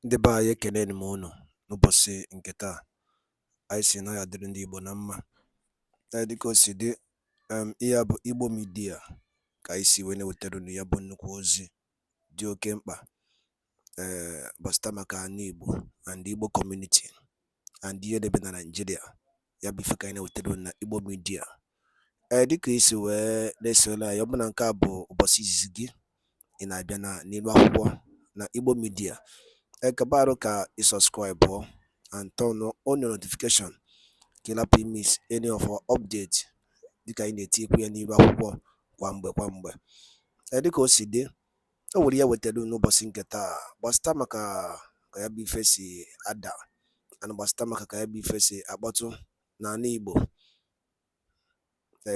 Ndị be anyị ekene m unu n'ụbọchị nke taa. Anyị si na ya dịrị ndị Igbo na mma. Dịka o si dị, ihe a bụ Igbo Media ka anyị si wee na-ewetara unu ya bụ nnukwu ozi dị oke mkpa gbasata maka ana Igbo and Igbo community and ihe debe na Nigeria. Ya bụ ife ka anyị na-ewetara unu na Igbo Media. Dịka isi wee na-esole anyị, ọ bụ na nke a bụ ụbọchị izizi gị ị na-abịa n'ilu akwụkwọ na Igbo Media, kabaru ka i subscribe and turn on your notification ka ị lapụ miss any of our update dịka anyị na-etikwu ya n'ilu akwụkwọ kwa mgbe. Dịka o si dị, o nwere ya wetara n'ụbọchị nke taa gbasata maka ka ya bụ ife si ada and gbasata maka ka ya bụ ife si akpọtụ n'ala Igbo.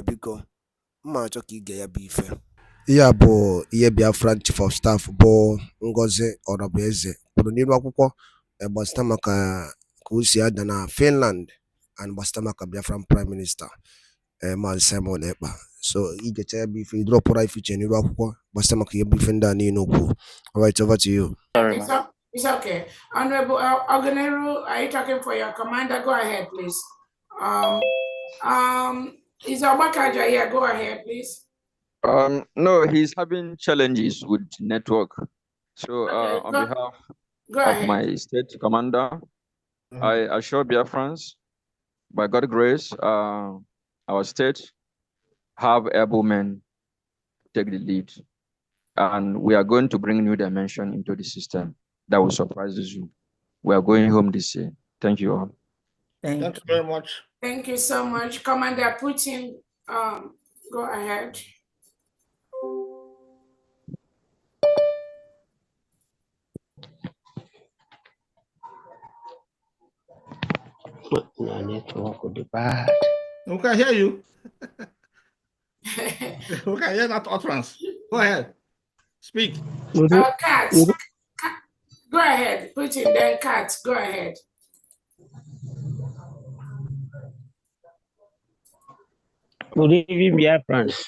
Biko mma achọ ka ige ya bụ ife. Ihe a bụ ihe BIAFRA Chief of Staff bụ Ngozi Orabueze kwuru n'ilu akwụkwọ gbasata maka ka o si ada na Finland and gbasata maka Biafran Prime Minister Maazị Simon Ekpa. So igecha ya bụ ife idropụra ife iche n'ilu akwụkwọ gbasata maka ihe bụ ife ndị a niile okwu. All right, over to you. It's okay. Honorable Oganero, are you talking for your commander? Go ahead, please. Is Obakaja here? Go ahead, please. No, he's having challenges with network. So Okay, on go behalf of ahead. my state commander, I assure Biafrans, by God's grace, our state have able men take the lead. And we are going to bring new dimension into the system that will surprise you. We are going home this year. Thank you all. Thank you very much. Thank you so much. Commander Putin, go ahead. My network will be bad. We can hear you. We can hear that utterance. Go ahead. Speak. Kat, go ahead. Putin, then Kat, go ahead. Good evening, Biafrans.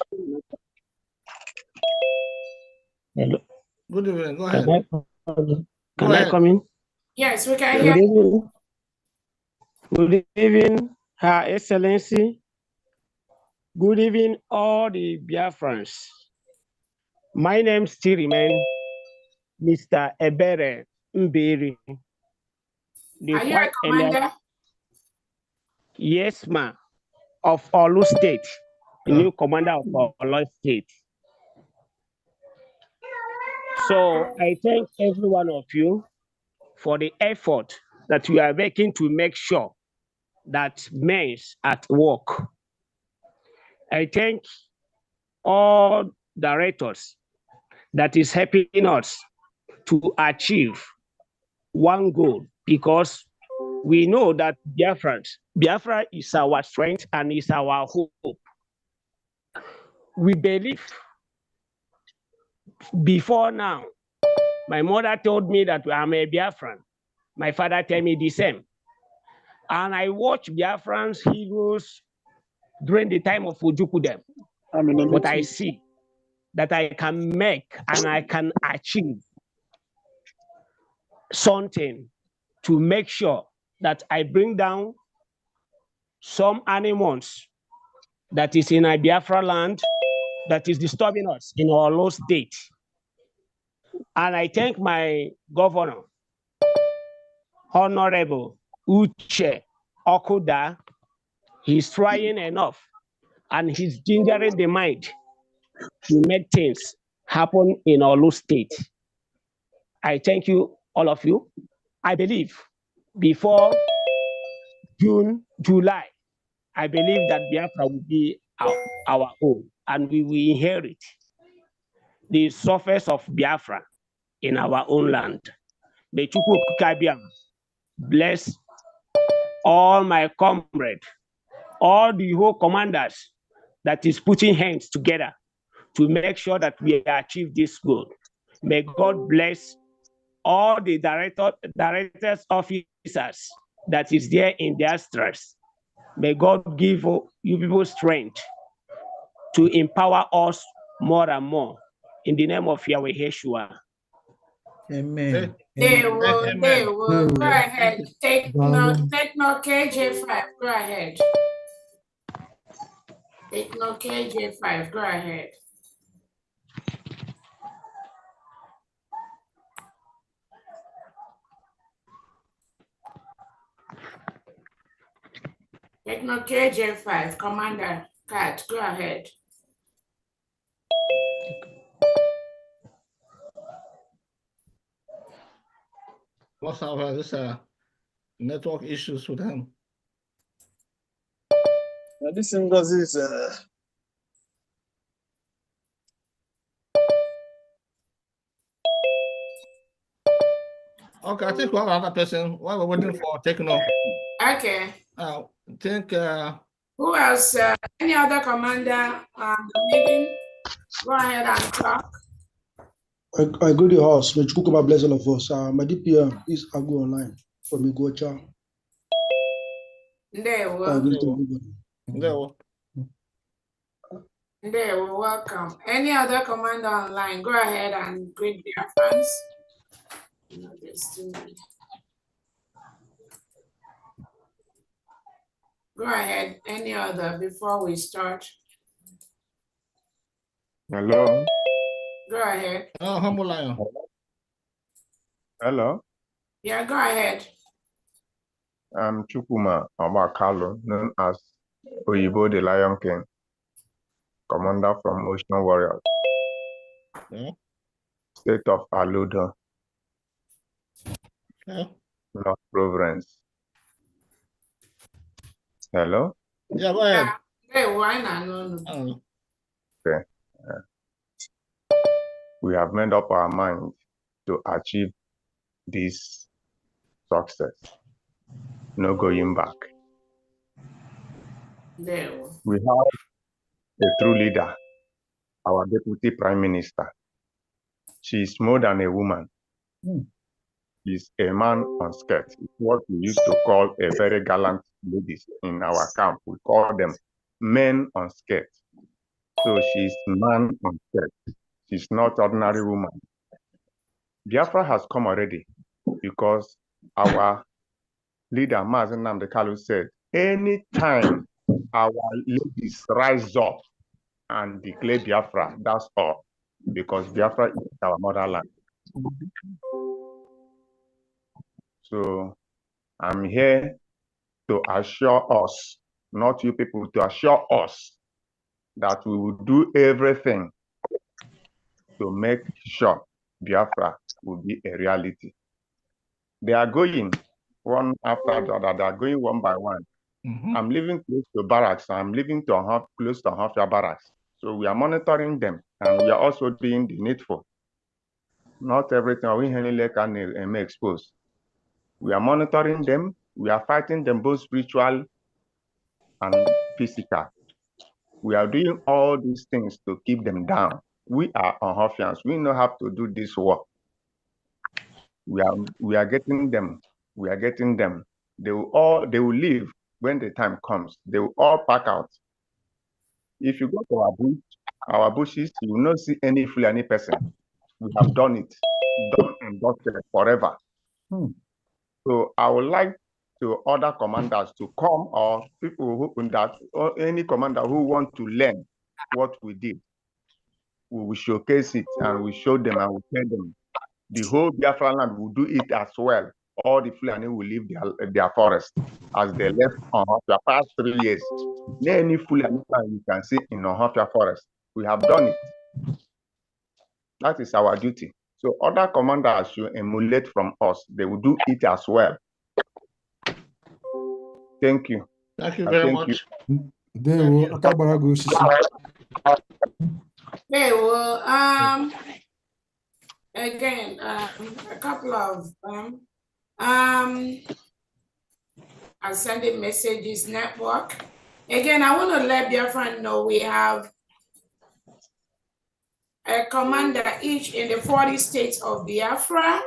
Hello. Good evening. Go Can ahead. can I come in? Yes, we can Good hear. evening. Good evening, Her Excellency. Good evening, all the Biafrans. My name still remains Mr. Ebere Mberi. The Are you a white commander? Yes, ma. Of Olu State, the new commander of Olu State. So I thank every one of you for the effort that you are making to make sure that men at work. I thank all directors that is helping us to achieve one goal, because we know that Biafra is our strength and is our hope. We believe before now, my mother told me that I'm a Biafran. My father told me the same. And I watched Biafran's heroes during the time of Ojukudem. But I see that I can make and I can achieve something to make sure that I bring down some animals that is in a Biafra land that is disturbing us in our low state. And I thank my governor, Honorable Uche Okuda. He's trying enough and he's gingering the mind to make things happen in our low state. I thank you, all of you. I believe before June, July, I believe that Biafra will be our own and we will inherit the surface of Biafra in our own land. May Chukwu Kabiam bless all my comrades, all the whole commanders that is putting hands together to make sure that we achieve this goal. May God bless all the directors, officers that is there in their stress. May God give you people strength to empower us more and more. In the name of Yahweh Yeshua. Amen. They will. Amen. Go ahead. Take note KJ5. Go ahead. Take note KJ5. Go ahead. Take note KJ5. Commander Kat. Go ahead. What's up? This network issues with him. This is Okay, I think we have another person while we're waiting for Tekno. Okay. I think Who else? Any other commander? Meeting? Go ahead and talk. I go to the house. May Chukuma bless all of us. My DPM is Agu Online from Igocha. There we welcome. Any other commander online? Go ahead and greet their fans. Go ahead. Any other before we start? Hello. Go ahead. oh, Humble Lion. Hello. Yeah, go ahead. I'm Chukuma Omakalo, known as Oyibo the Lion King, commander from Ocean Warriors, state of Aludo, North Province. Hello. Yeah, go ahead. Hey, why not? Okay. We have made up our mind to achieve this success. No going back. We have a true leader, our Deputy Prime Minister. She is more than a woman. She's a man on skirt. It's what we used to call a very gallant ladies in our camp. We call them men on skirt. So she's man on skirt. She's not ordinary woman. Biafra has come already because our leader, NNAMDI said, anytime our ladies rise up and declare Biafra, that's all. Because Biafra is our motherland. So I'm here to assure us, not you people, to assure us that we will do everything to make sure Biafra will be a reality. They are going one after the other. They are going one by one. I'm living close to barracks. I'm living close to Hofia barracks. So we are monitoring them, and we are also doing the needful. Not everything we can expose. We are monitoring them. We are fighting them both spiritual and physical. We are doing all these things to keep them down. We are Hofians. We know how to do this work. We are getting them. We are getting them. They will leave when the time comes. They will all pack out. If you go to our bushes, you will not see any Fulani person. We have done it, done and dusted forever. So I would like to order commanders to come, or people or any commander who want to learn what we did. We will showcase it and we show them and we tell them the whole Biafra land will do it as well. All the Fulani will leave their forest as they left on the past 3 years. Any Fulani you can see in Ohafia forest, we have done it. That is our duty. So other commanders should emulate from us. They will do it as well. Thank you. Thank you very much. Okay, well, again, a couple of sending messages network. Again, I want to let Biafra know we have a commander each in the 40 states of Biafra.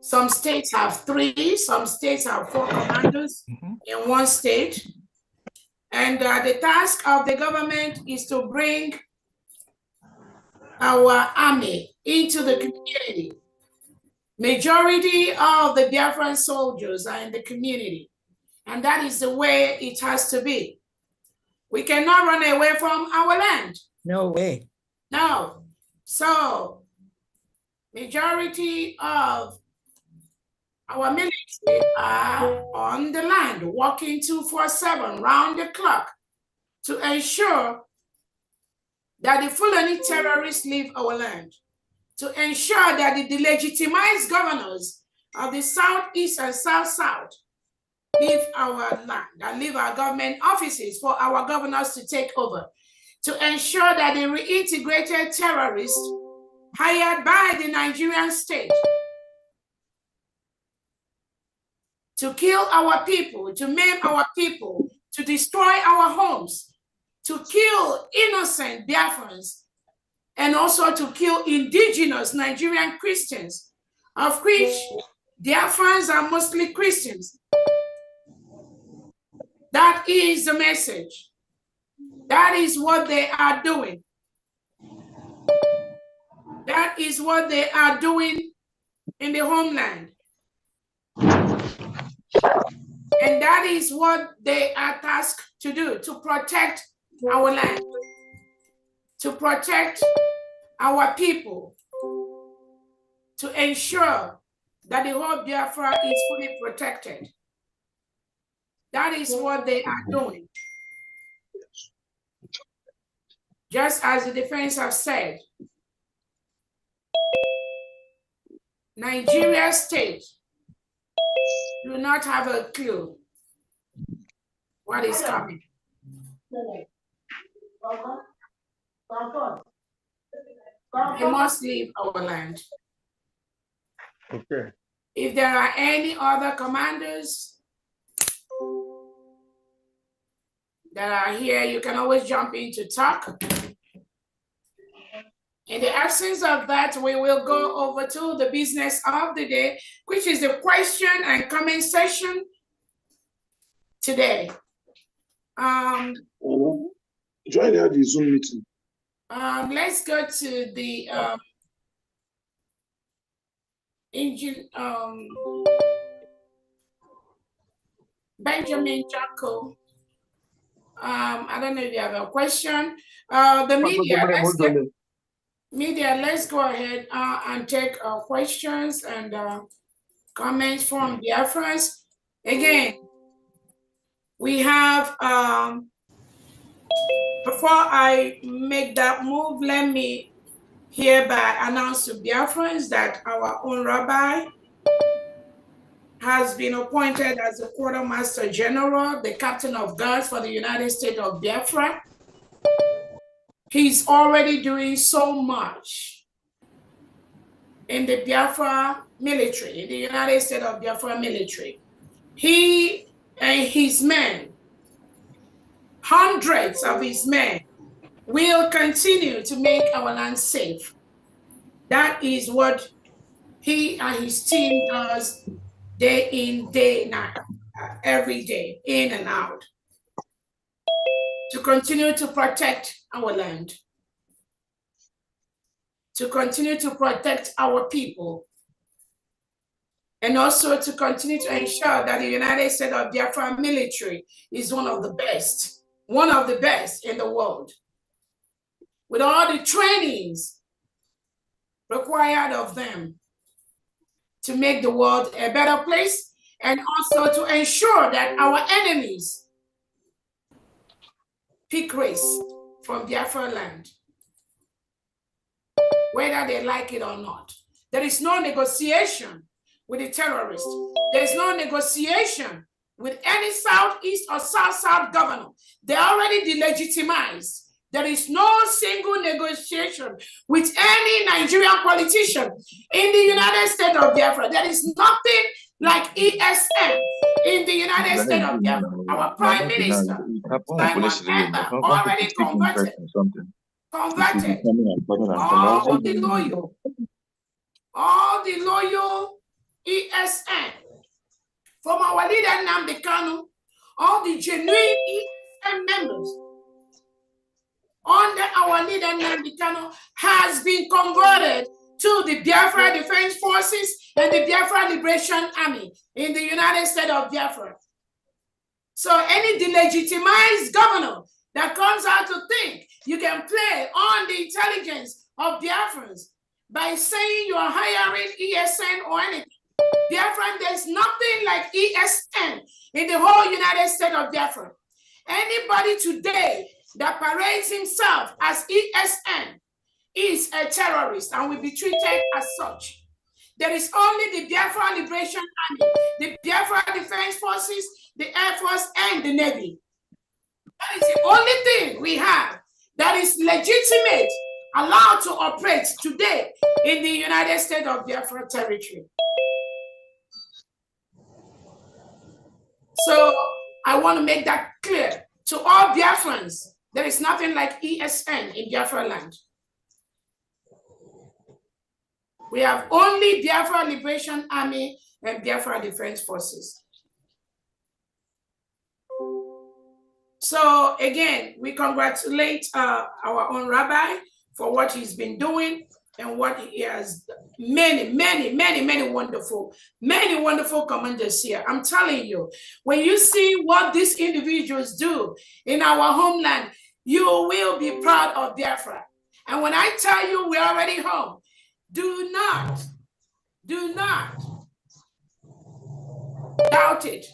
Some states have 3, some states have 4 commanders in one state. And the task of the government is to bring our army into the community. Majority of the Biafran soldiers are in the community, and that is the way it has to be. We cannot run away from our land. No way. No. So, majority of our military are on the land, working 24/7, round the clock, to ensure that the Fulani terrorists leave our land, to ensure that the delegitimized governors of the Southeast and South leave our land and leave our government offices for our governors to take over, to ensure that the reintegrated terrorists hired by the Nigerian state to kill our people, to maim our people, to destroy our homes, to kill innocent Biafrans, and also to kill indigenous Nigerian Christians, of which Biafrans are mostly Christians. That is the message. That is what they are doing. That is what they are doing in the homeland. And that is what they are tasked to do, to protect our land, to protect our people, to ensure that the whole Biafra is fully protected. That is what they are doing. Just as the defense have said, Nigeria state do not have a clue what is coming. They must leave our land. Okay. If there are any other commanders that are here, you can always jump in to talk. In the absence of that, we will go over to the business of the day, which is the question and comment session today. Join the Zoom meeting. Let's go to the Benjamin Jacko. I don't know if you have a question. The media, let's go ahead and take questions and comments from Biafrans. Again, we have, before I make that move, let me hereby announce to Biafrans that our own rabbi has been appointed as the Quartermaster General, the Captain of Guards for the United States of Biafra. He's already doing so much in the Biafra military, the United States of Biafra military. He and his men, hundreds of his men, will continue to make our land safe. That is what he and his team does day in, day out, every day, in and out, to continue to protect our land, to continue to protect our people, and also to continue to ensure that the United States of Biafra military is one of the best in the world, with all the trainings required of them to make the world a better place, and also to ensure that our enemies pick race from Biafra land, whether they like it or not. There is no negotiation with the terrorists. There's no negotiation with any Southeast or South governor. They're already delegitimized. There is no single negotiation with any Nigerian politician in the United States of Biafra. There is nothing like ESM in the United States of Biafra. Our Prime Minister, already converted all the loyal ESN, from our leader NNAMDI, all the genuine ESN members under our leader NNAMDI has been converted to the Biafra Defense Forces and the Biafra Liberation Army in the United States of Biafra. So any delegitimized governor that comes out to think you can play on the intelligence of Biafrans by saying you are hiring ESN or anything. Biafran, there's nothing like ESN in the whole United States of Biafra. Anybody today that parades himself as ESN is a terrorist and will be treated as such. There is only the Biafra Liberation Army, the Biafra Defense Forces, the Air Force, and the Navy. That is the only thing we have that is legitimate, allowed to operate today in the United States of Biafra territory. So I want to make that clear to all Biafrans. There is nothing like ESN in Biafra land. We have only Biafra Liberation Army and Biafra Defense Forces. So again, we congratulate our own rabbi for what he's been doing and what he has. Many wonderful commanders here. I'm telling you, when you see what these individuals do in our homeland, you will be proud of Biafra. And when I tell you we're already home, do not doubt it.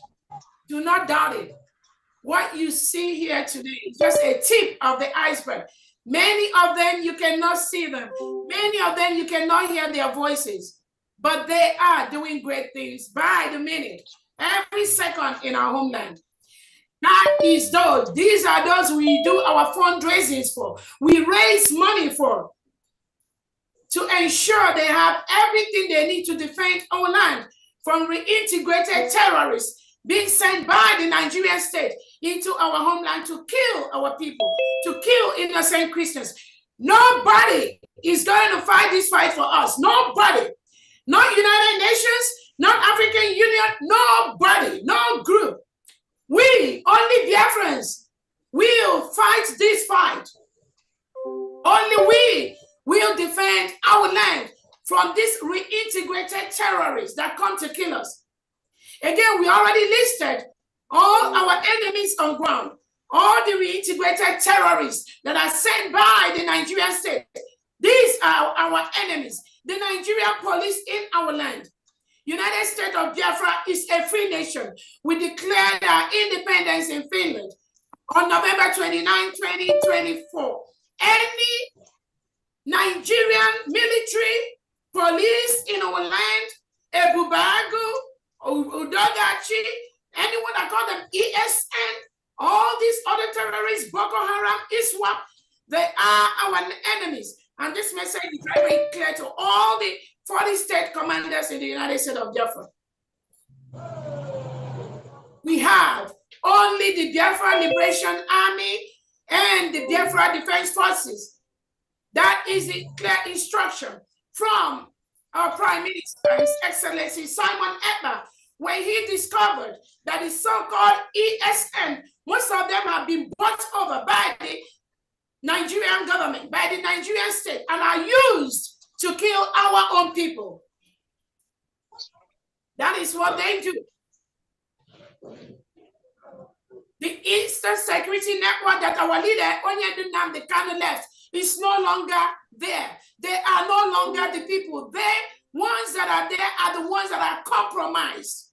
Do not doubt it. What you see here today is just a tip of the iceberg. Many of them, you cannot see them. Many of them, you cannot hear their voices. But they are doing great things by the minute, every second in our homeland. That is those. These are those we do our fundraisings for. We raise money for, to ensure they have everything they need to defend our land from reintegrated terrorists being sent by the Nigerian state into our homeland to kill our people, to kill innocent Christians. Nobody is going to fight this fight for us. Nobody. Not United Nations, not African Union, nobody, no group. We, only Biafrans, will fight this fight. Only we will defend our land from these reintegrated terrorists that come to kill us. Again, we already listed all our enemies on ground, all the reintegrated terrorists that are sent by the Nigerian state. These are our enemies. The Nigerian police in our land. United States of Biafra is a free nation. We declared our independence in Finland on November 29, 2024. Any Nigerian military police in our land, Ebuka Obi, anyone that call them ESN, all these other terrorists, Boko Haram, ISWAP, they are our enemies. And this message is very clear to all the 40 state commanders in the United States of Biafra. We have only the Biafra Liberation Army and the Biafra Defense Forces. That is the clear instruction from our Prime Minister, His Excellency Simon Ekpa, when he discovered that the so-called ESN, most of them have been bought over by the Nigerian government, by the Nigerian state, and are used to kill our own people. That is what they do. The Eastern Security Network that our leader, NNAMDI, left, is no longer there. They are no longer the people. The ones that are there are the ones that are compromised,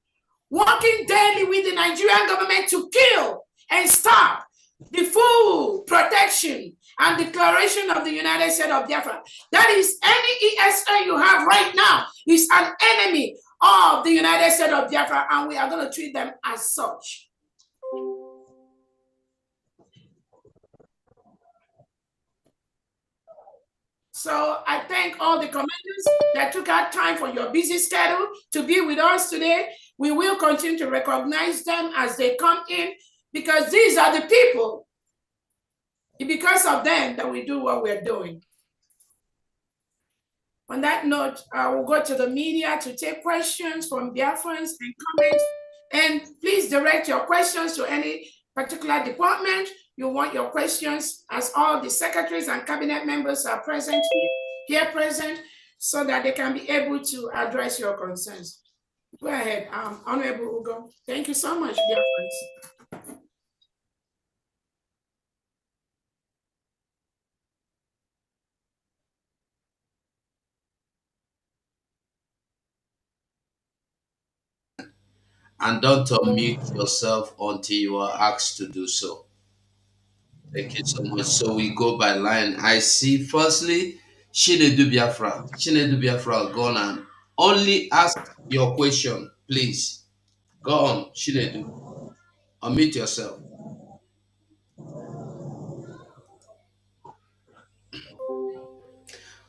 working daily with the Nigerian government to kill and stop the full protection and declaration of the United States of Biafra. That is, any ESN you have right now is an enemy of the United States of Biafra, and we are going to treat them as such. So I thank all the commanders that took out time from your busy schedule to be with us today. We will continue to recognize them as they come in, because these are the people. Because of them that we do what we're doing. On that note, I will go to the media to take questions from Biafrans and comments. And please direct your questions to any particular department you want your questions, as all the secretaries and cabinet members are present here present. so that they can be able to address your concerns. Go ahead, Honorable Ugo. Thank you so much, dear friends. And don't unmute yourself until you are asked to do so. Thank you so much. So we go by line. I see firstly, Chinedu Biafra. Chinedu Biafra, go on and only ask your question, please. Go on, Chinedu. Unmute yourself.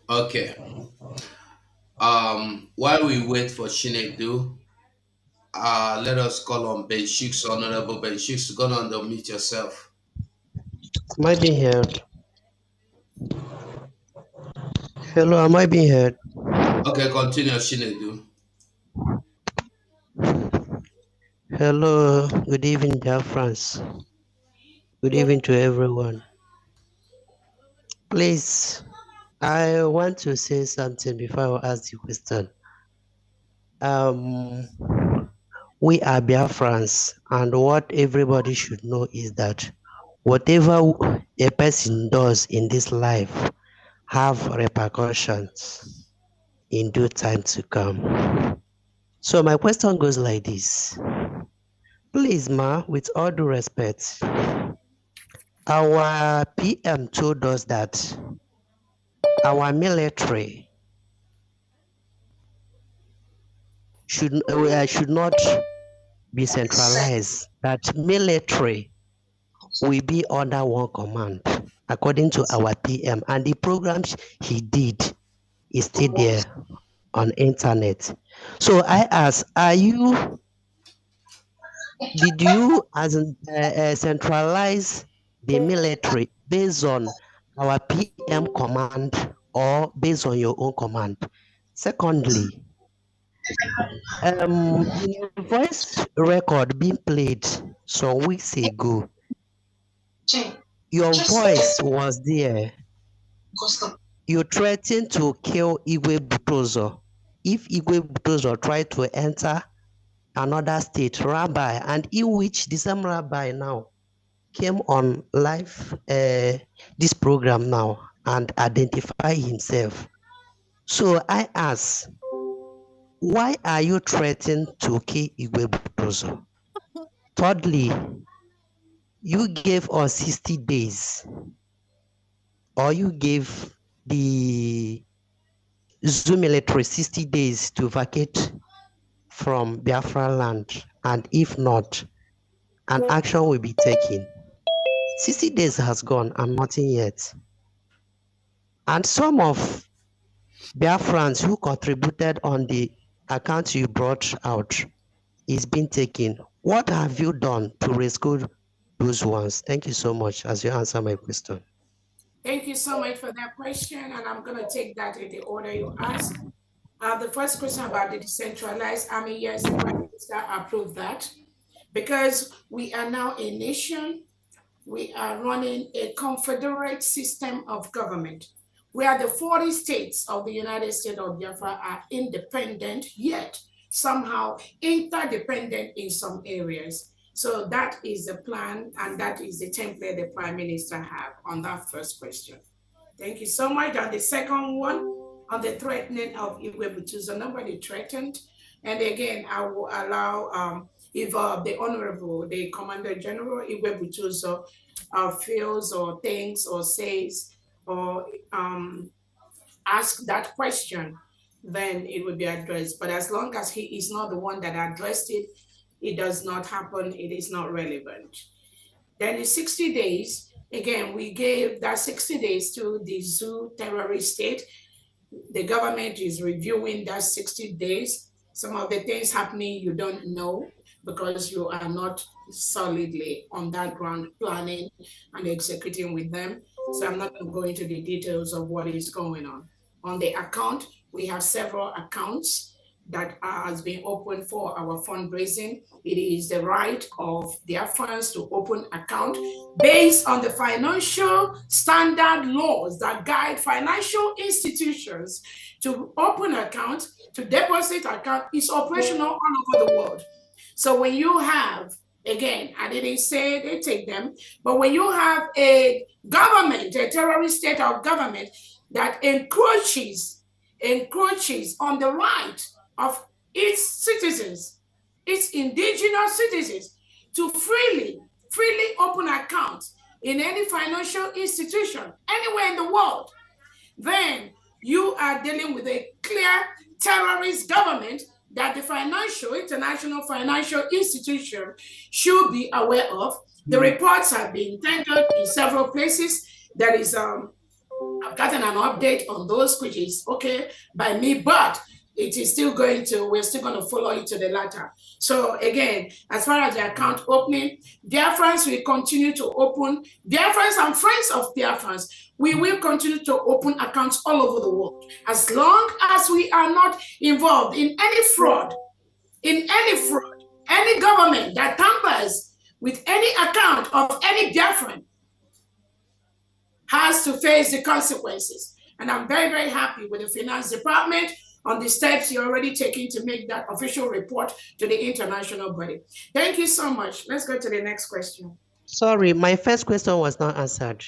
Okay. While we wait for Chinedu, let us call on Ben Shooks, Honorable Ben Shooks. Go on and unmute yourself. Am I being heard? Hello, am I being heard? Okay, continue, Chinedu. Hello, good evening, dear friends. Good evening to everyone. Please, I want to say something before I ask the question. We are Biafrans, and what everybody should know is that whatever a person does in this life have repercussions in due time to come. So my question goes like this. Please, ma, with all due respect, our PM told us that our military should not be centralized, that military will be under one command, according to our PM. And the programs he did is still there on internet. So I ask, did you centralize the military based on our PM command or based on your own command? Secondly, in your voice record being played some weeks ago, your voice was there. You threatened to kill Igwe Butozo if Igwe Butozo tried to enter another state, rabbi, and in which the same rabbi now came on live this program now and identify himself. So I ask, why are you threatening to kill Igwe Butozo? Thirdly, you gave us 60 days, or you gave the Zoo military 60 days to vacate from Biafra land, and if not, an action will be taken. 60 days has gone and nothing yet. And some of Biafrans who contributed on the account you brought out is being taken. What have you done to rescue those ones? Thank you so much as you answer my question. Thank you so much for that question, and I'm going to take that in the order you asked. The first question about the decentralized army, yes, the Prime Minister approved that because we are now a nation. We are running a confederate system of government where the 40 states of the United States of Biafra are independent, yet somehow interdependent in some areas. So that is the plan, and that is the template the Prime Minister have on that first question. Thank you so much. On the second one, on the threatening of Igwe Butozo, nobody threatened. And again, I will allow if the Honorable, the Commander General Igwe Butozo feels or thinks or says or ask that question, then it will be addressed. But as long as he is not the one that addressed it, it does not happen, it is not relevant. Then in 60 days, again, we gave that 60 days to the Zoo terrorist state. The government is reviewing that 60 days. Some of the things happening you don't know because you are not solidly on that ground planning and executing with them. So I'm not going to go into the details of what is going on. On the account, we have several accounts that has been opened for our fundraising. It is the right of Biafrans to open account based on the financial standard laws that guide financial institutions to open account, to deposit account is operational all over the world. So when you have, again, I didn't say they take them, but when you have a government, a terrorist state of government that encroaches on the right of its citizens, its indigenous citizens, to freely open accounts in any financial institution anywhere in the world, then you are dealing with a clear terrorist government that the international financial institution should be aware of. The reports have been tendered in several places. There is I've gotten an update on those, which is okay by me, but it is still we're still going to follow it to the latter. So again, as far as the account opening, Biafrans will continue to open, Biafrans and friends of Biafrans, we will continue to open accounts all over the world. As long as we are not involved in any fraud, any government that tampers with any account of any Biafran has to face the consequences. And I'm very, very happy with the finance department on the steps you're already taking to make that official report to the international body. Thank you so much. Let's go to the next question. Sorry, my first question was not answered.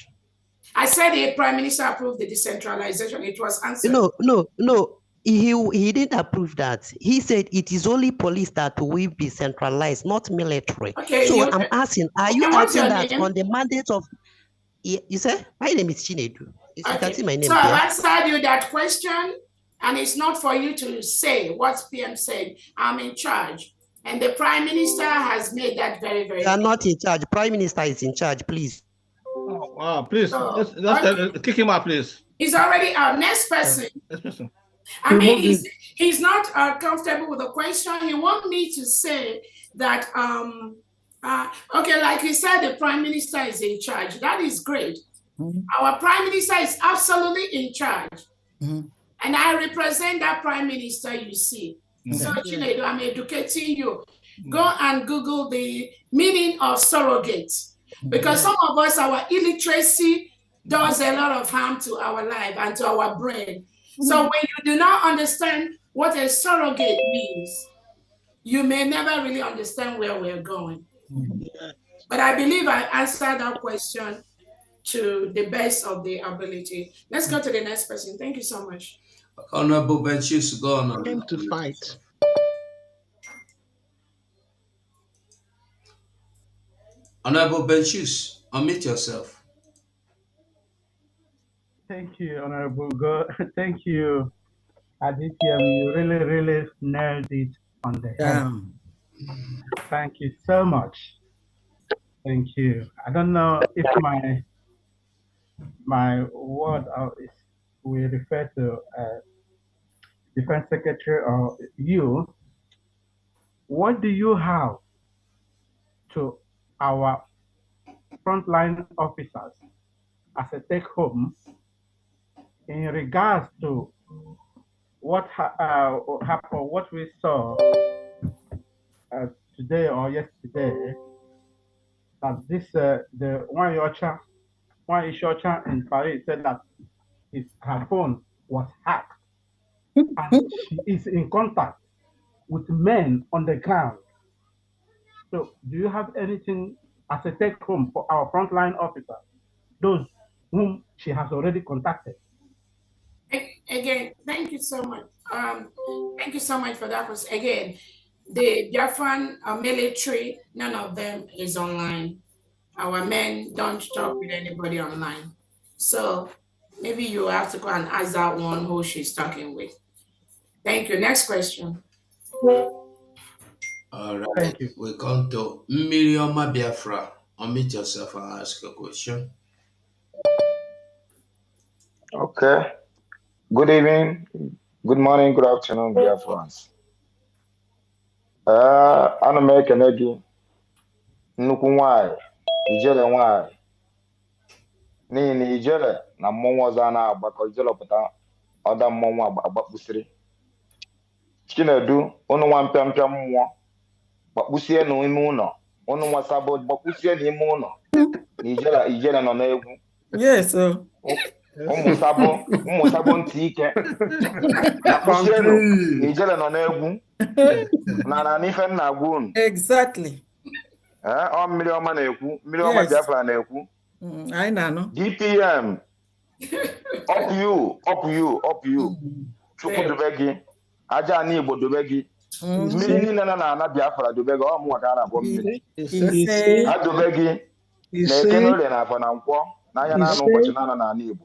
I said the Prime Minister approved the decentralization. It was answered. No. He didn't approve that. He said it is only police that will be centralized, not military. Okay, so I'm asking, are you asking that name? on the mandate of... You say? My name is Chinedu. You can see my name. So I answered you that question, and it's not for you to say what PM said. I'm in charge. And the Prime Minister has made that very, very clear. You are not in charge. Prime Minister is in charge, please. Oh, wow, please. So, let's kick him out, please. He's already our next person. Next person. I mean, he's not comfortable with the question. He wants me to say that, okay, like you said, the Prime Minister is in charge. That is great. Our Prime Minister is absolutely in charge. And I represent that Prime Minister, you see. So, Chinedu, I'm educating you. Go and Google the meaning of surrogate. Because some of us, our illiteracy does a lot of harm to our life and to our brain. So when you do not understand what a surrogate means, you may never really understand where we're going. But I believe I answered that question to the best of the ability. Let's go to the next person. Thank you so much. Honorable Benchus, go on. Time to fight. Honorable Benchus, unmute yourself. Thank you, Honorable God. Thank you, Aditya. You really nailed it on the head. Thank you so much. Thank you. I don't know if my word will refer to Defense Secretary or you. What do you have to our frontline officers as a take-home in regards to what happened, what we saw today or yesterday, that this the one Ishocha in Paris said that her phone was hacked, and she is in contact with men on the ground. So, do you have anything as a take-home for our frontline officers, those whom she has already contacted? Again, thank you so much. Thank you so much for that. Because again, the Biafran military, none of them is online. Our men don't talk with anybody online. So maybe you have to go and ask that one who she's talking with. Thank you. Next question. All right. Thank you. We come to Mirioma Biafra. Unmute yourself and ask a question. Okay. Good evening, good morning, good afternoon, dear friends. Ana m ekene gị nnukwu nwanyị ijele nwanyị n'ihi na ijele na mmọnwụ ọzọ na-agbakọ ijele pụta ọda mmọnwụ agbakpụsịrị Chinedu unu nwa mpịampịa mmụọ gbakpụsie n'ime ụlọ unu nwa sabo gbakpụsie n'ime ụlọ na ijele nọ n'egwu Yes. ụmụ sabo ntị ike gbakpụsienụ na ijele nọ n'egwu na n'ife nna agwa unu. Exactly. Ọ mmiri ọma na-ekwu mmiri ọma Biafra na-ekwu. Anyị na-anụ. DPM up you Chukwu dobe gị aja ana Igbo dobe gị mmiri niile na ana Biafra dobe gị ọmụnwa ka a na-akpọ mmiri ha dobe gị na ekene orie na afọ na nkwọ n'anya na anụ ụbọchị na-anọ n'ala Igbo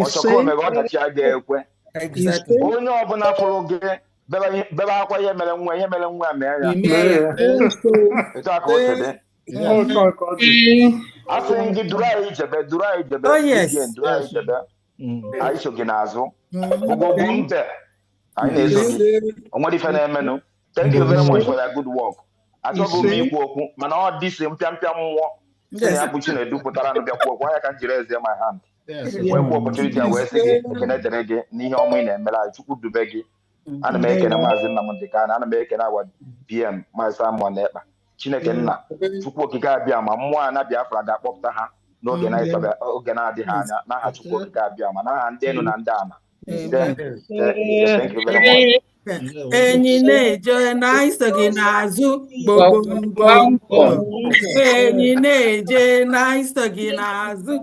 ọchọkọ omega ọdachi a ga-ekwe onye ọbụla fụrụ gị bebe akwa ihe mere nwa mee ya etu aka o si dị. Asị gị duru anyị jebe duru anyị jebe anyị so gị n'azụ ogwogwu mbe anyị na-eso gị onwere ife na-emenụ. Thank you very much for your good work. Achọghị m ikwu okwu mana ọ dị si mpịampịa mmụọ si na ya bụ Chinedu pụtara nụ bịakwu okwu anya ka m jiri ezie my hand wee kwuo opportunity a wee sị gị ekene dere gị n'ihe ọma ị na-emere anyị Chukwu dube gị. Ana m ekene maazị Nnamdị Kanu, ana m ekene agwa PM maazị Samuel na Ekpa. Chineke nna Chukwu okike abịa ma mmụọ a na Biafra ga-akpọpụta ha n'oge na-adịghị anya n'aha Chukwu okike abịa ma n'aha ndị enu na ndị ana. Thank you very much. Enyi na-eje na iso gị n'azụ gbogbo. Enyi na-eje na iso gị n'azụ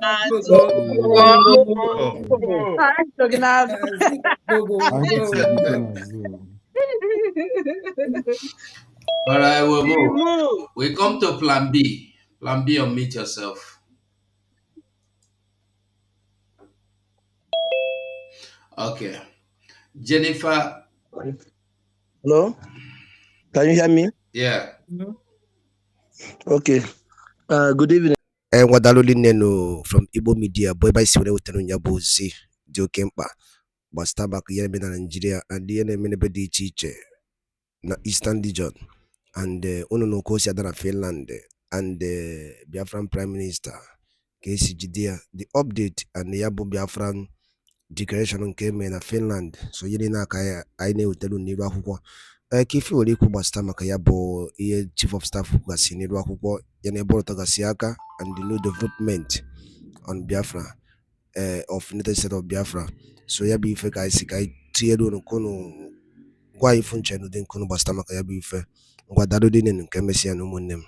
All right, we'll move. We come to Plan B. Plan B, unmute yourself. Okay. Jennifer. Hello? Can you hear me? Yeah. Okay. Good evening. Nwadaluli Neno from Igbo Media, boy by Siwele Utanu Nyabozi, Dio Kempa, Basta Bak Yemen and Nigeria, and the NNAMDI teacher, na Eastern Region, and Uno Kosia Dana Finland, and the Biafran Prime Minister, KCGD, the update, and the Yabo Biafran declaration came in Finland, so Yelina Kaya, I know Telu Niba Huko. Kifi Oliku Basta Makayabo, Chief of Staff Hukasi Niba Huko, Yanebo Tagasiaka, and the new development on Biafra, of United States of Biafra. So Yabi Feka Isikai, Tiedo no Kono, Quai Funchen, then Kono Basta Makayabi Fe, Guadaludin and Kemesia no Munem.